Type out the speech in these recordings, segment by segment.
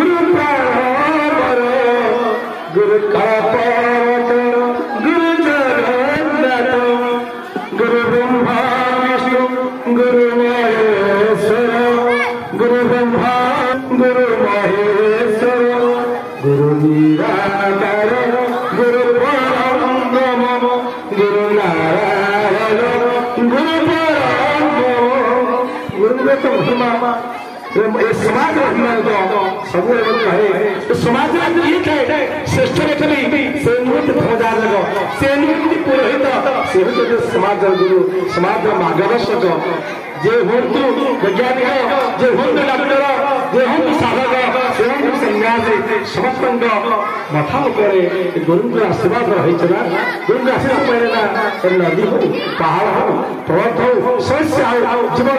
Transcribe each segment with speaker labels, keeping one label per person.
Speaker 1: गुरु प्राण गुरु कल्पवत गुरु जगन्नाथ गुरु ब्रह्मा विष्णु गुरु महेश्वर गुरु ब्रह्मा गुरु महेश्वर गुरु निराकार गुरु परम गुरु नारायण गुरु परम गुरु तो महिमा समाज सब समाज श्रेष्ठ रखली से नृत्य ध्वजार लग से नृत्य पुरोहित से समाज गुरु समाज मार्गदर्शक जे हूँ वैज्ञानिक जे हूँ डॉक्टर जे हूँ साधक से हूँ सन्यासी समस्त मथा उपरे गुरु आशीर्वाद रही गुरु आशीर्वाद पाइले नदी हो पहाड़ हो पर्वत हो समस्या हो जीवन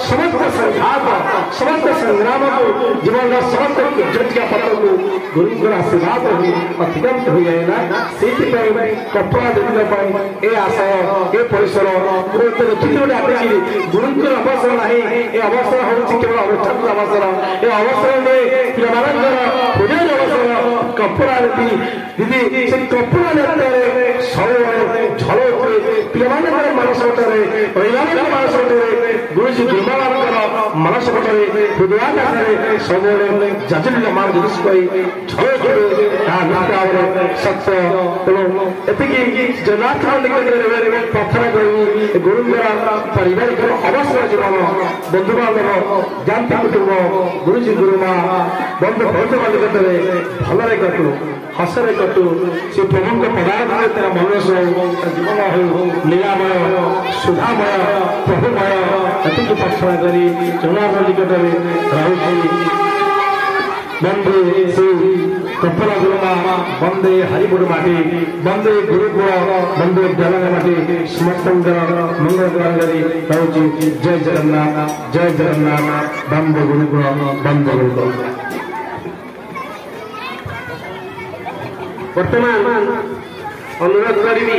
Speaker 1: समस्त संघात समस्त संग्राम को जीवन समस्त जटिया पत्र को गुरु आशीर्वाद अतिक्रमित हो जाएगा से कपड़ा देने ए आशय ए परिसर गुरु अवसर नहीं ये अवसर हूँ केवल अनुष्ठान अवसर ये अवसर में हृदय अवसर कपड़ा दीदी से कपड़ा नेत्र सब झल पे मानसपटे परिवार मानसपटे गुरुजी गुरुमा मानसपटे हृदय सब जाजल्य मान झल सत्य एति जगन्नाथ निकट प्रार्थना करी गुरुंद्रा पारिवारिक अवसर जीवन बंधु बांधव जानती कुटुंब गुरुजी गुरुमा बंधु बहुत निकटरे भलरे कटु हसरे कटु से प्रभु पदार्थ मनस जीवन हो लीलामय सुधामय प्रभुमय एति प्रार्थना करी जगन्नाथ निकटरे रहुछि बंदे से कपड़ा गुरुमा बंदे हरिपुर माटी बंदे गुरुकुल बंदे जलंग माटी समस्त मंगल करी रहुछि जय जगन्नाथ बंदे गुरुकुल बंदे गुरुकुल वर्तमान अनुरोध करी